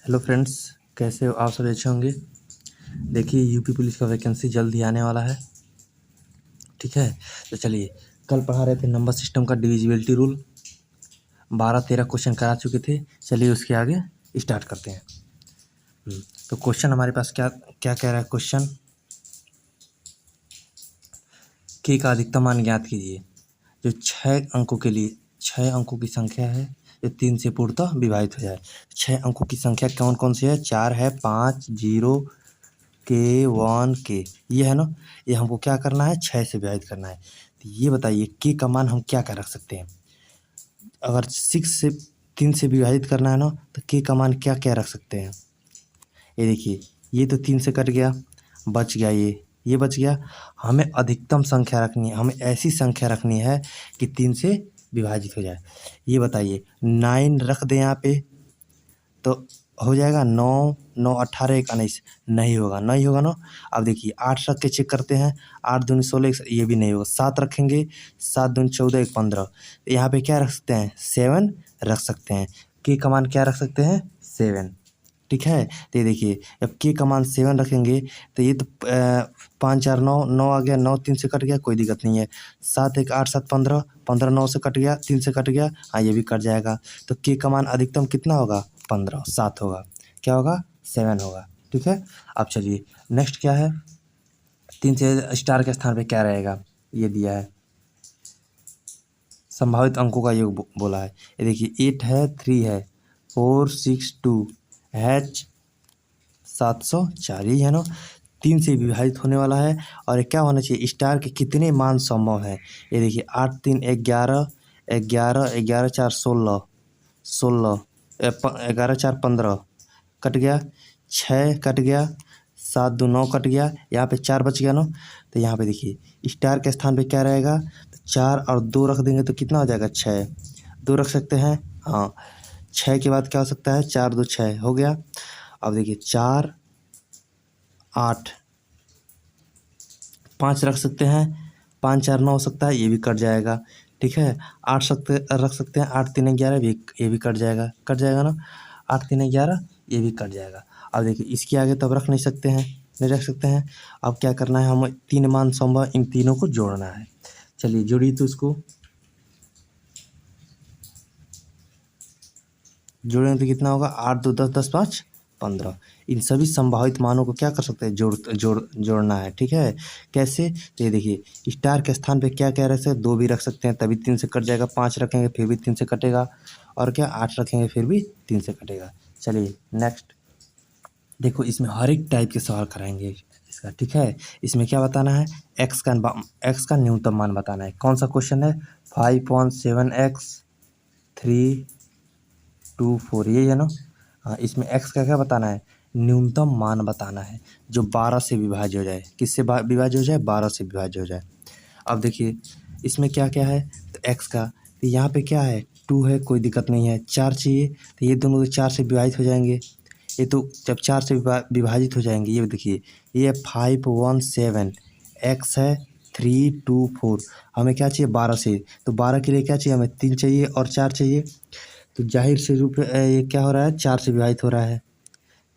Hello friends, कैसे हो आप? सब अच्छे होंगे। देखिए, यूपी पुलिस का वैकेंसी जल्द ही आने वाला है। ठीक है, तो चलिए, कल पढ़ा रहे थे नंबर सिस्टम का डिविजिबिलिटी रूल। 12-13 क्वेश्चन करा चुके थे। चलिए उसके आगे स्टार्ट करते हैं। तो क्वेश्चन हमारे पास क्या क्या कह रहा है क्वेश्चन। के का अधिकतम मान ज्ञात कीजिए। जो 6 अंकों के लिए 6 अंकों की संख्या है, जो 3 से पूर्णतः विभाजित हो जाए। 6 अंकों की संख्या कौन कौन सी है? 4 है, 5, 0, के 1 के, ये है ना। ये हमको क्या करना है? 6 से विभाजित करना है। तो ये बताइए के का मान हम क्या क्या रख सकते हैं। अगर 3 से विभाजित करना है ना, तो के का मान क्या क्या रख सकते हैं। ये देखिए, ये तो 3 से कट गया, बच गया ये बच गया। हमें अधिकतम संख्या रखनी है, हमें ऐसी संख्या रखनी है कि 3 से विभाजित हो जाए। ये बताइए, 9 रख दें यहाँ पे तो हो जाएगा 9, 9 18 1 19। नहीं होगा, नहीं होगा ना। अब देखिए 8 रख के चेक करते हैं। 8 दूनी 16, ये भी नहीं होगा। 7 रखेंगे, 7 दूनी 14 1 15। यहाँ पे क्या रख सकते हैं? 7 रख सकते हैं। के का मान क्या रख सकते हैं? 7। ठीक है, तो ये देखिए, अब के का मान 7 रखेंगे तो ये तो 5 4 9, 9 आ गया, 9 3 से कट गया, कोई दिक्कत नहीं है। 7 1 8 7 15, 15 9 से कट गया, 3 से कट गया, हाँ ये भी कट जाएगा। तो के का मान अधिकतम कितना होगा? 15, 7 होगा। क्या होगा? 7 होगा। ठीक है, अब चलिए नेक्स्ट क्या है। 3 से स्टार के स्थान पे क्या रहेगा, ये दिया है। संभावित अंकों का योग बोला है। ये देखिए, 8 है, 3 है, 4 6 2, H 704, यही है ना। 3 से विभाजित होने वाला है। और ये क्या होना चाहिए? स्टार के कितने मान संभव हैं। ये देखिए, 8 3 11, 11 11 4 16, 16, 11 4 15, कट गया। 6 कट गया, 7 2 9 कट गया, यहाँ पे 4 बच गया ना। तो यहाँ पे देखिए, स्टार के स्थान पे क्या रहेगा? तो 4 और 2 रख देंगे तो कितना हो जाएगा? 6। 2 रख सकते हैं, हाँ। 6 के बाद क्या हो सकता है? 4 2 6 हो गया। अब देखिए, 4 8, 5 रख सकते हैं, 5 4 9 हो सकता है, ये भी कट जाएगा। ठीक है, 8 रख सकते हैं, 8 3 11 भी, ये भी कट जाएगा ना। 8 3 11, ये भी कट जाएगा। अब देखिए, इसके आगे तो अब रख नहीं सकते हैं, नहीं रख सकते हैं। अब क्या करना है? हमें 3 मान संभव, इन तीनों को जोड़ना है। चलिए जोड़िए, तो इसको जोड़ेंगे तो कितना होगा? 8 2 10 10 5 15। इन सभी संभावित मानों को क्या कर सकते हैं? जोड़ना है। ठीक है, कैसे? तो ये देखिए, स्टार के स्थान पे क्या क्या रख सकते हैं? 2 भी रख सकते हैं, तभी 3 से कट जाएगा। 5 रखेंगे फिर भी 3 से कटेगा। और क्या, 8 रखेंगे फिर भी 3 से कटेगा। चलिए नेक्स्ट देखो, इसमें हर एक टाइप के सवाल कराएंगे इसका। ठीक है, इसमें क्या बताना है? एक्स का न्यूनतम मान बताना है। कौन सा क्वेश्चन है? 5.7x 3 2 4, ये है ना। हाँ, इसमें एक्स का क्या बताना है? न्यूनतम मान बताना है, जो 12 से विभाज्य हो जाए। किससे विभाज्य हो जाए? 12 से विभाज्य हो जाए। अब देखिए, इसमें क्या क्या है। तो एक्स का, तो यहाँ पे क्या है? 2 है, कोई दिक्कत नहीं है। 4 चाहिए, तो ये दोनों तो 4 से विभाजित हो जाएंगे। ये तो जब 4 से विभाजित हो जाएंगे, ये देखिए, ये 517, एक्स है 3 2 4। हमें क्या चाहिए? 12 से। तो 12 के लिए क्या चाहिए? हमें 3 चाहिए और 4 चाहिए। तो जाहिर से रूप ये क्या हो रहा है? 4 से विभाजित हो रहा है।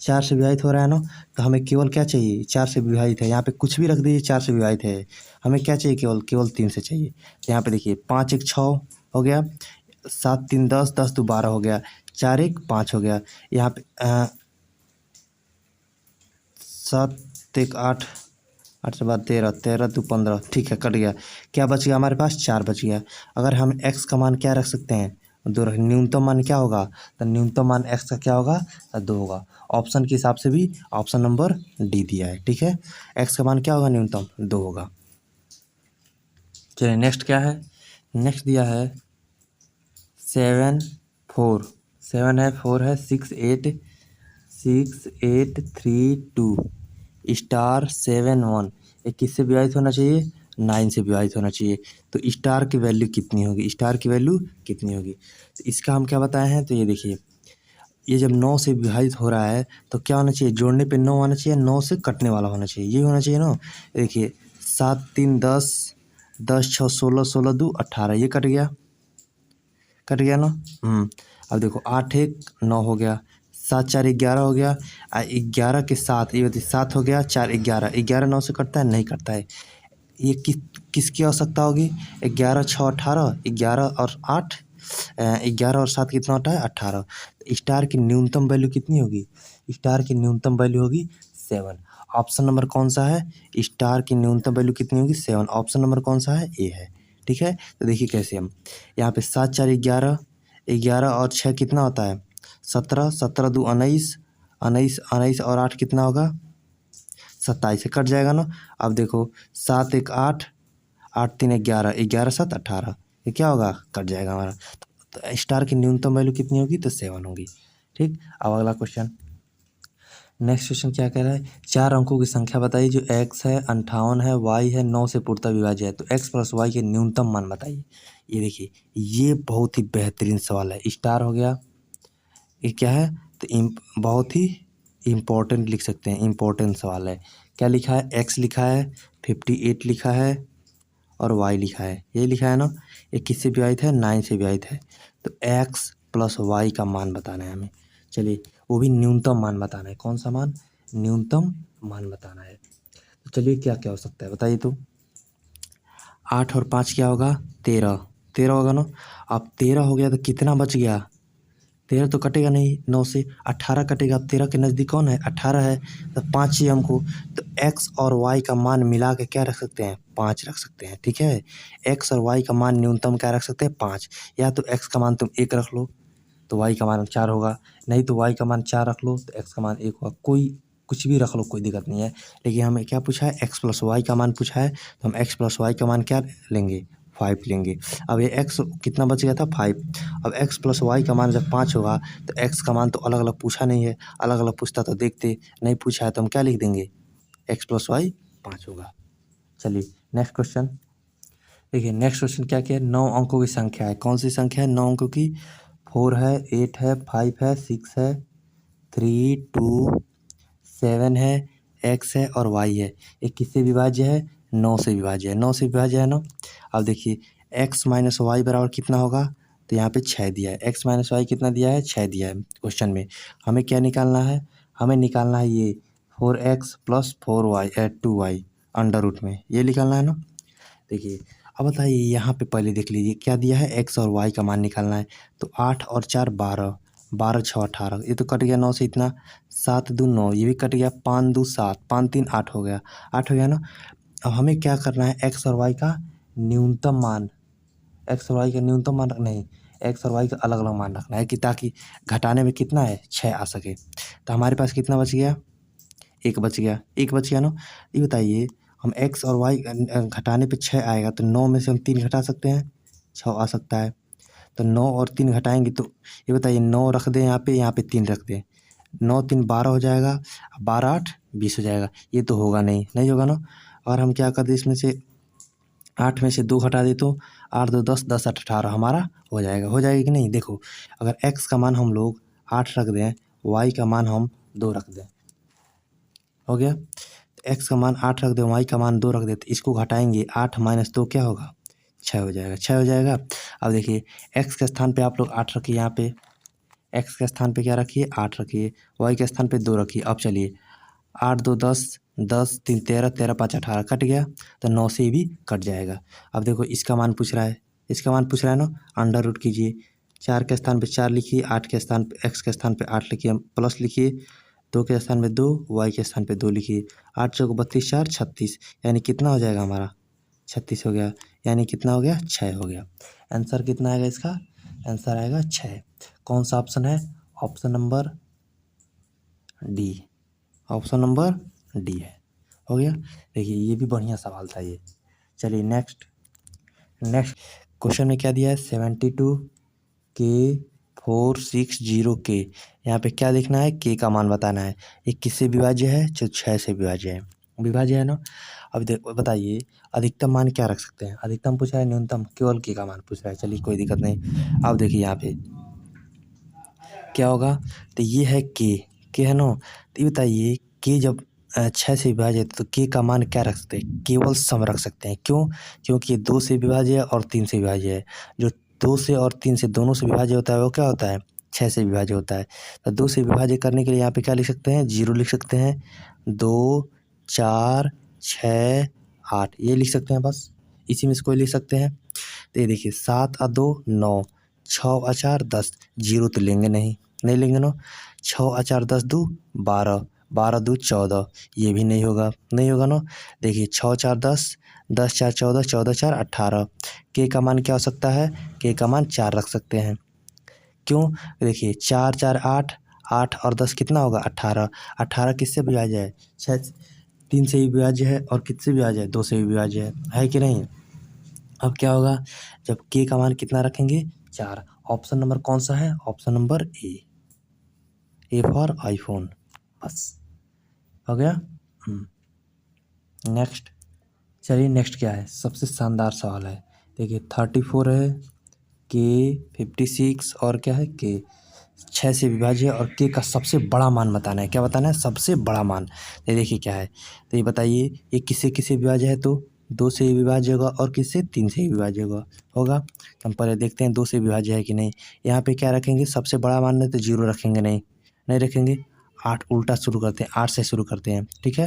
4 से विभाजित हो रहा है ना। तो हमें केवल क्या चाहिए? 4 से विभाजित है, यहाँ पे कुछ भी रख दीजिए, 4 से विभाजित है। हमें क्या चाहिए? केवल 3 से चाहिए। तो यहाँ पे देखिए, 5 1 6 हो गया, 7 3 10, 10 2 12 हो गया, 4 1 5 हो गया। यहाँ पे 7 1 8, 8 से बाद 13, 13 2 15, ठीक है, कट गया। क्या बच गया हमारे पास? 4 बच गया। अगर हम एक्स का मान क्या रख सकते हैं? 2 रख। न्यूनतम मान क्या होगा? तो न्यूनतम मान एक्स का क्या होगा? 2 होगा। ऑप्शन के हिसाब से भी ऑप्शन नंबर डी दिया है। ठीक है, एक्स का मान क्या होगा? न्यूनतम 2 होगा। चलिए नेक्स्ट क्या है। नेक्स्ट दिया है 7 4, 7 है, 4 है, 6 8 3 2 स्टार 7 1। ये किससे विभाजित होना चाहिए? 9 से विभाजित होना चाहिए। तो स्टार की वैल्यू कितनी होगी? स्टार की वैल्यू कितनी होगी? तो इसका हम क्या बताए हैं? तो ये देखिए, ये जब 9 से विभाजित हो रहा है तो क्या होना चाहिए? जोड़ने पे 9 आना चाहिए, 9 से कटने वाला होना चाहिए, ये होना चाहिए ना। देखिए, 7 3 10, 10 6 16, 16 2 18, ये कट गया ना। अब देखो, 8 1 9 हो गया, 7 4 11 हो गया। 11 के साथ ये बताइए 7 हो गया, 4 11, 11 9 से कटता है, नहीं कटता है। ये किसकी आवश्यकता होगी? 11 6 18, 11 और 8, 11 और 7 कितना होता है? 18। स्टार की न्यूनतम वैल्यू कितनी होगी? स्टार की न्यूनतम वैल्यू होगी 7। ऑप्शन नंबर कौन सा है? स्टार की न्यूनतम वैल्यू कितनी होगी? 7। ऑप्शन नंबर कौन सा है? ए है। ठीक है, तो देखिए कैसे हम यहाँ पे 7 4 11, 11 और 6 कितना होता है? 17, 17 2 19, 19 19 और 8 कितना होगा? 27 से कट जाएगा ना। अब देखो 7 1 8, 8 3 11, 11 7 18, ये क्या होगा? कट जाएगा हमारा। तो स्टार की न्यूनतम वैल्यू कितनी होगी? तो 7 होगी। ठीक, अब अगला क्वेश्चन, नेक्स्ट क्वेश्चन क्या कह रहा है? 4 अंकों की संख्या बताइए जो x है, 58 है, y है, 9 से पूर्णतः विभाज्य है, तो x प्लस वाई के न्यूनतम मान बताइए। ये देखिए, ये बहुत ही बेहतरीन सवाल है। स्टार हो गया, ये क्या है? तो बहुत ही इम्पोर्टेंट लिख सकते हैं, इम्पोर्टेंट सवाल है। क्या लिखा है? x लिखा है, 58 लिखा है और y लिखा है, ये लिखा है ना। ये किससे विभाजित है? 9 से विभाजित है। तो x प्लस वाई का मान बताना है हमें। चलिए, वो भी न्यूनतम मान बताना है। कौन सा मान? न्यूनतम मान बताना है। तो चलिए, क्या क्या हो सकता है बताइए तो। 8 और 5 क्या होगा? 13, 13 होगा ना। अब 13 हो गया तो कितना बच गया? 13 तो कटेगा नहीं 9 से, 18 कटेगा। अब 13 के नज़दीक कौन है? 18 है, तो 5 चाहिए हमको। तो x और y का मान मिला के क्या रख सकते हैं? 5 रख सकते हैं। ठीक है, x और y का मान न्यूनतम क्या रख सकते हैं? 5। या तो x का मान तुम 1 रख लो तो y का मान 4 होगा, नहीं तो y का मान 4 रख लो तो x का मान 1 होगा। कोई कुछ भी रख लो, कोई दिक्कत नहीं है। लेकिन हमें क्या पूछा है? x प्लस वाई का मान पूछा है, तो हम x प्लस वाई का मान क्या लेंगे? 5 लेंगे। अब ये x कितना बच गया था? 5। अब x प्लस वाई का मान जब 5 होगा तो x का मान तो अलग अलग पूछा नहीं है, अलग अलग पूछता तो देखते। नहीं पूछा है तो हम क्या लिख देंगे? x प्लस वाई 5 होगा। चलिए नेक्स्ट क्वेश्चन देखिए। नेक्स्ट क्वेश्चन क्या क्या है? 9 अंकों की संख्या है। कौन सी संख्या है 9 अंकों की? 4 है, 8 है, 5 है, 6 है, 3 2 7 है, x है और y है। ये किससे विभाज्य है? 9 से विभाज्य है। 9 से विभाज्य है ना। अब देखिए, x माइनस वाई बराबर कितना होगा? तो यहाँ पे 6 दिया है। x माइनस वाई कितना दिया है? 6 दिया है क्वेश्चन में। हमें क्या निकालना है? हमें निकालना है ये 4x plus 4y 2y under root में, ये निकालना है ना। देखिए, अब बताइए यहाँ पे पहले देख लीजिए क्या दिया है? x और y का मान निकालना है। तो 8 और 4 12, 12 6 18, ये तो कट गया 9 से इतना। 7 2 9, ये भी कट गया। 5 2 7, 5 3 8 हो गया, 8 हो गया ना। अब हमें क्या करना है? x और y का न्यूनतम मान, x और y का न्यूनतम मान नहीं, x और y का अलग अलग मान रखना है कि ताकि घटाने में कितना है? 6 आ सके। तो हमारे पास कितना बच गया? 1 बच गया, 1 बच गया ना। ये बताइए, हम x और y घटाने पे 6 आएगा तो 9 में से हम 3 घटा सकते हैं, 6 आ सकता है। तो 9 और 3 घटाएंगे तो ये बताइए, 9 रख दें यहाँ पे 3 रख दें, 9 3 12 हो जाएगा, 12 8 20 हो जाएगा। ये तो होगा नहीं, नहीं होगा ना। और हम क्या कर दें, इसमें से 8 में से 2 घटा दे तो 8 2 10, 10 8 18 हमारा हो जाएगा। हो जाएगा कि नहीं? देखो, अगर x का मान हम लोग 8 रख दें, y का मान हम 2 रख दें, हो गया। तो x का मान 8 रख दे, y का मान 2 रख दे, तो इसको घटाएंगे 8 माइनस 2 क्या होगा? 6 हो जाएगा, 6 हो जाएगा। अब देखिए, x के स्थान पे आप लोग 8 रखिए, यहाँ पे x के स्थान पे क्या रखिए? 8 रखिए, y के स्थान पे 2 रखिए। अब चलिए, 8 2 10, 10 3 13, 13 5 18 कट गया, तो 9 से भी कट जाएगा। अब देखो, इसका मान पूछ रहा है, इसका मान पूछ रहा है ना। अंडर रूट कीजिए, 4 के स्थान पे 4 लिखिए, 8 के स्थान पे x के स्थान पे 8 लिखिए, प्लस लिखिए, 2 के स्थान पे 2, y के स्थान पे 2 लिखिए। 8 चौक 32, 4 36, यानी कितना हो जाएगा हमारा? 36 हो गया, यानी कितना हो गया? 6 हो गया। आंसर कितना आएगा इसका? आंसर आएगा 6। कौन सा ऑप्शन है? Option number D, option number D है। हो गया। देखिए, ये भी बढ़िया सवाल था ये। चलिए नेक्स्ट क्वेश्चन में क्या दिया है? 72 के 460 के, यहाँ पे क्या लिखना है? के का मान बताना है। ये किससे विभाज्य है? जो 6 से विभाज्य है, विभाज्य है ना। अब बताइए, अधिकतम मान क्या रख सकते हैं? अधिकतम पूछा है, न्यूनतम केवल के का मान पूछ रहा है। चलिए कोई दिक्कत नहीं। अब देखिए यहाँ पे क्या होगा? तो ये है के है ना। तो ये बताइए, के जब 6 से विभाज्य है तो के का मान क्या रख सकते हैं? केवल सम रख सकते हैं। क्यों? क्योंकि ये 2 से विभाज्य है और 3 से विभाज्य है। जो 2 से और 3 से दोनों से विभाज्य होता है वो क्या होता है? 6 से विभाज्य होता है। तो 2 से विभाज्य करने के लिए यहाँ पे क्या लिख सकते हैं, 0 लिख सकते हैं, 2 4 6 8 ये लिख सकते हैं बस, इसी में से कोई लिख सकते हैं। तो ये देखिए 7 और 2 9, 6 और 4 10, 0 तो लेंगे नहीं लेंगे ना। 6 और 4 10 2 12, 12 2 14, ये भी नहीं होगा ना। देखिए 6 4 10, 10 4 14, 14 4 18, के का मान क्या हो सकता है, के का मान 4 रख सकते हैं। क्यों, देखिए 4 4 8, 8 और 10 कितना होगा 18, 18 किससे विभाज्य है, 6 3 से भी विभाज्य है और किससे विभाज्य है, 2 से भी विभाज्य है कि नहीं। अब क्या होगा, जब के का मान कितना रखेंगे 4, ऑप्शन नंबर कौन सा है, option number A for iPhone, बस हो गया। नेक्स्ट, चलिए नेक्स्ट क्या है, सबसे शानदार सवाल है। देखिए 34 है, के 56 और क्या है, के 6 से विभाज्य और के का सबसे बड़ा मान बताना है। क्या बताना है, सबसे बड़ा मान। ये देखिए क्या है, तो ये बताइए ये किससे किससे विभाज्य है, तो 2 से विभाज्य होगा और किससे 3 से विभाज्य होगा। तो हम पहले देखते हैं 2 से विभाज्य है कि नहीं। यहाँ पे क्या रखेंगे, सबसे बड़ा मान है तो 0 रखेंगे, नहीं रखेंगे। 8 उल्टा शुरू करते हैं, 8 से शुरू करते हैं, ठीक है।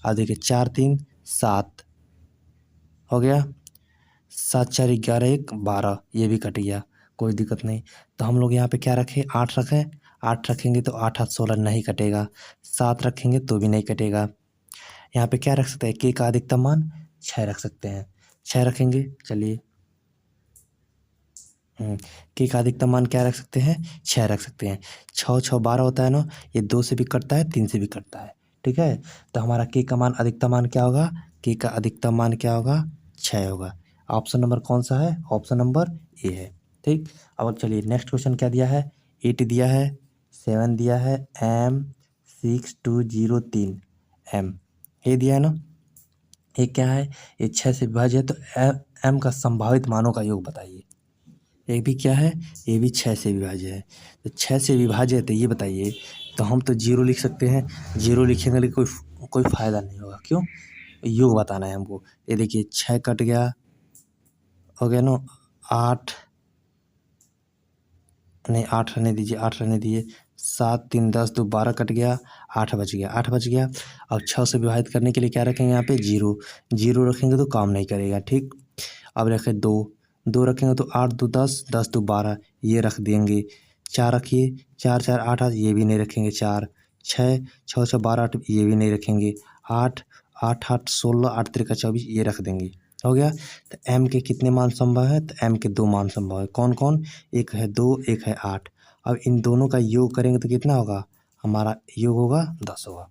अब देखिए 4 3 7 हो गया, 7 4 11 1 12, ये भी कट गया, कोई दिक्कत नहीं। तो हम लोग यहाँ पे क्या रखें, 8 रखें, 8 रखेंगे तो 8 8 16 नहीं कटेगा, 7 रखेंगे तो भी नहीं कटेगा। यहाँ पे क्या रख सकते हैं, के का अधिकतम मान 6 रख सकते हैं, 6 रखेंगे। चलिए के का अधिकतम मान क्या रख सकते हैं, 6 रख सकते हैं। 6 6 12 होता है ना, ये 2 से भी कटता है 3 से भी कटता है, ठीक है। तो हमारा के का मान अधिकतम मान क्या होगा, के का अधिकतम मान क्या होगा, 6 होगा। ऑप्शन नंबर कौन सा है, ऑप्शन नंबर ए है, ठीक। अब चलिए नेक्स्ट क्वेश्चन क्या दिया है, 8 दिया है, 7 दिया है, एम 6203 एम, ये दिया है ना। ये क्या है, ये 6 से विभाज्य है, तो एम का संभावित मानों का योग बताइए। ये भी क्या है, ये भी 6 से विभाज्य है। तो 6 से विभाज्य है तो ये बताइए, तो हम तो 0 लिख सकते हैं, 0 लिखेंगे लेकिन कोई फ़ायदा नहीं होगा। क्यों, योग बताना है हमको। ये देखिए 6 कट गया, हो गया ना 8, नहीं 8 रहने दीजिए, 8 रहने दीजिए, 7 3 10 2 12 कट गया, 8 बच गया, 8 बच गया। अब 6 से विभाजित करने के लिए क्या रखेंगे, यहाँ पे 0 रखेंगे तो काम नहीं करेगा, ठीक। अब रखें 2 रखेंगे तो 8 2 10, 10 2 12, ये रख देंगे। 4 रखिए, 4 4 8 8, ये भी नहीं रखेंगे। 4 6 6 6 12 8, ये भी नहीं रखेंगे। 8 8 8 16, 8 3 24, ये रख देंगे, हो गया। तो एम के कितने मान संभव है, तो एम के 2 मान संभव है। कौन कौन, एक है 2, एक है 8। अब इन दोनों का योग करेंगे तो कितना होगा, हमारा योग होगा 10 होगा।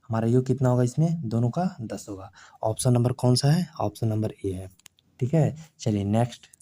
हमारा योग कितना होगा, इसमें दोनों का 10 होगा। ऑप्शन नंबर कौन सा है, ऑप्शन नंबर ए है, ठीक है। चलिए नेक्स्ट,